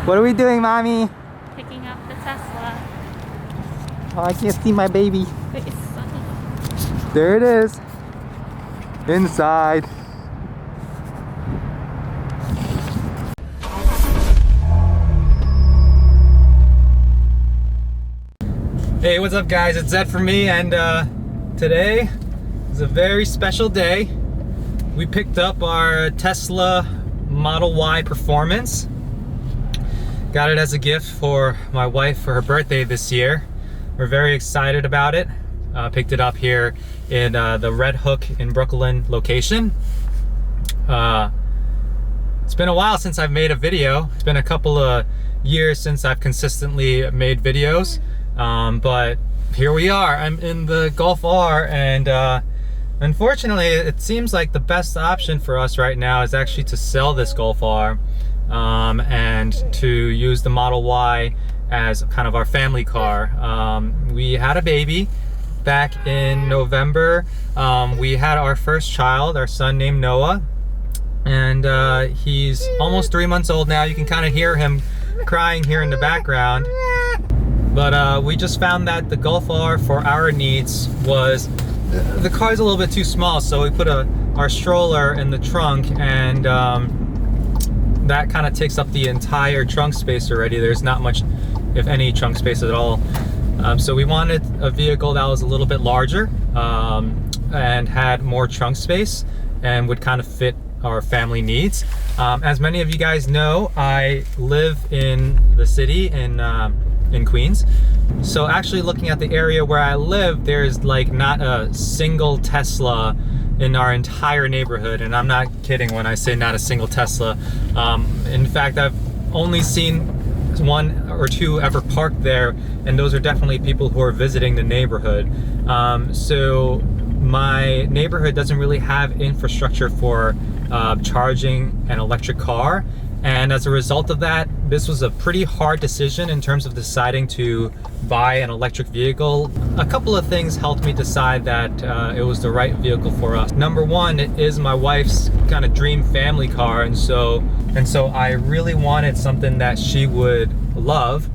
What are we doing, Mommy? Picking up the Tesla. Oh, I can't see my baby. It's sunny. There it is. Inside. Hey, what's up guys? It's Zed for me, and today is a very special day. We picked up our Tesla Model Y Performance. Got it as a gift for my wife for her birthday this year. We're very excited about it. Picked it up here in the Red Hook in Brooklyn location. It's been a while since I've made a video. It's been a couple of years since I've consistently made videos. But here we are. I'm in the Golf R, and unfortunately it seems like the best option for us right now is actually to sell this Golf R and to use the Model Y as kind of our family car. We had a baby back in November. We had our first child, our son named Noah, and he's almost 3 months old now. You can kind of hear him crying here in the background. But we just found that the Golf R for our needs was, the car's a little bit too small, so we put our stroller in the trunk, and that kind of takes up the entire trunk space already. There's not much, if any, trunk space at all. So we wanted a vehicle that was a little bit larger and had more trunk space and would kind of fit our family needs. As many of you guys know, I live in the city in Queens. So actually looking at the area where I live, there's like not a single Tesla in our entire neighborhood, and I'm not kidding when I say not a single Tesla. In fact, I've only seen one or two ever parked there, and those are definitely people who are visiting the neighborhood. So my neighborhood doesn't really have infrastructure for charging an electric car, and as a result of that, this was a pretty hard decision in terms of deciding to buy an electric vehicle. A couple of things helped me decide that it was the right vehicle for us. Number one, it is my wife's kind of dream family car, and so I really wanted something that she would love,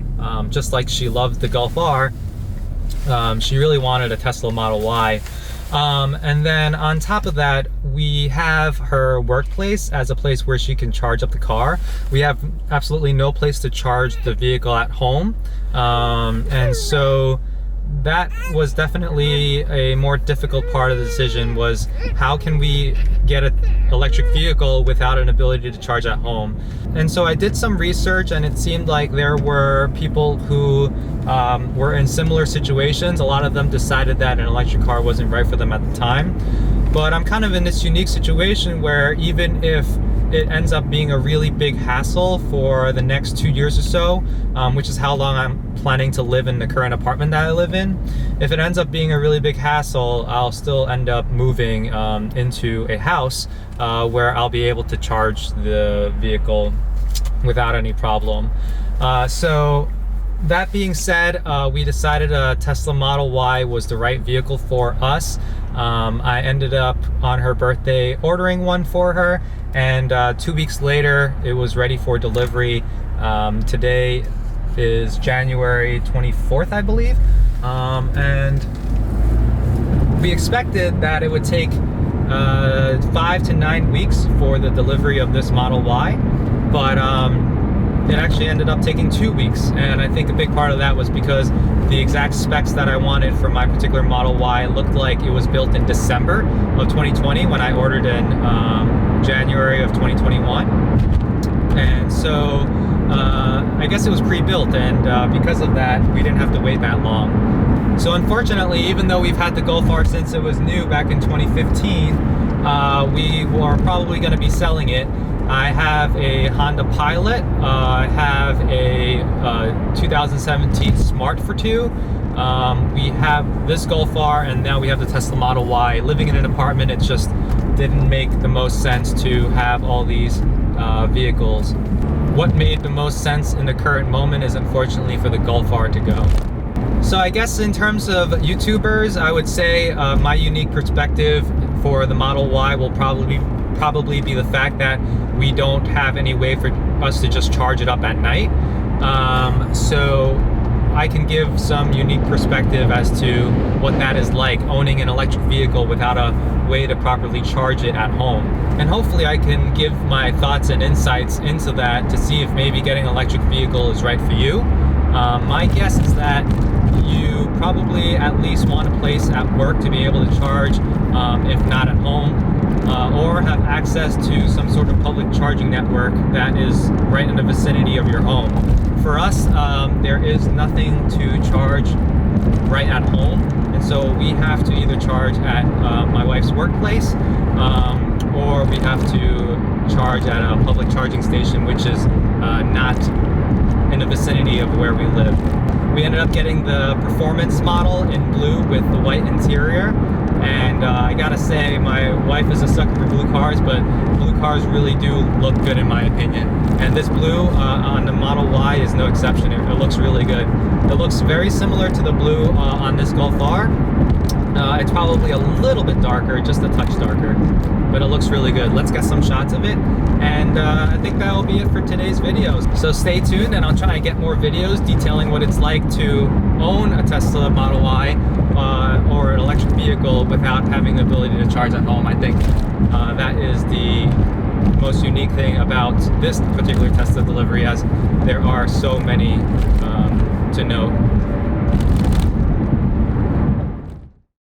just like she loved the Golf R. She really wanted a Tesla Model Y. And then on top of that, we have her workplace as a place where she can charge up the car. We have absolutely no place to charge the vehicle at home. And so that was definitely a more difficult part of the decision, was how can we get an electric vehicle without an ability to charge at home. And so I did some research, and it seemed like there were people who were in similar situations. A lot of them decided that an electric car wasn't right for them at the time. But I'm kind of in this unique situation where even if it ends up being a really big hassle for the next 2 years or so, which is how long I'm planning to live in the current apartment that I live in. If it ends up being a really big hassle, I'll still end up moving into a house where I'll be able to charge the vehicle without any problem. So that being said, we decided a Tesla Model Y was the right vehicle for us. I ended up on her birthday ordering one for her, and 2 weeks later it was ready for delivery. Today is January 24th, I believe, and we expected that it would take 5 to 9 weeks for the delivery of this Model Y, but it actually ended up taking 2 weeks, and I think a big part of that was because the exact specs that I wanted for my particular Model Y looked like it was built in December of 2020 when I ordered in January of 2021. And so I guess it was pre-built, and because of that, we didn't have to wait that long. So unfortunately, even though we've had the Golf R since it was new back in 2015, we were probably going to be selling it. I have a Honda Pilot, I have a 2017 Smart for 2, we have this Golf R, and now we have the Tesla Model Y. Living in an apartment, it just didn't make the most sense to have all these vehicles. What made the most sense in the current moment is unfortunately for the Golf R to go. So I guess in terms of YouTubers, I would say my unique perspective for the Model Y will probably be the fact that we don't have any way for us to just charge it up at night. So I can give some unique perspective as to what that is like, owning an electric vehicle without a way to properly charge it at home. And hopefully I can give my thoughts and insights into that to see if maybe getting an electric vehicle is right for you. My guess is that you probably at least want a place at work to be able to charge, if not at home, or have access to some sort of public charging network that is right in the vicinity of your home. For us, there is nothing to charge right at home, and so we have to either charge at my wife's workplace, or we have to charge at a public charging station, which is not in the vicinity of where we live. We ended up getting the performance model in blue with the white interior, and I gotta say, my wife is a sucker for blue cars, but blue cars really do look good in my opinion. And this blue on the Model Y is no exception. It looks really good. It looks very similar to the blue on this Golf R. It's probably a little bit darker, just a touch darker, but it looks really good. Let's get some shots of it, and I think that will be it for today's videos. So stay tuned, and I'll try and get more videos detailing what it's like to own a Tesla Model Y or an electric vehicle without having the ability to charge at home. I think that is the most unique thing about this particular Tesla delivery, as there are so many to note.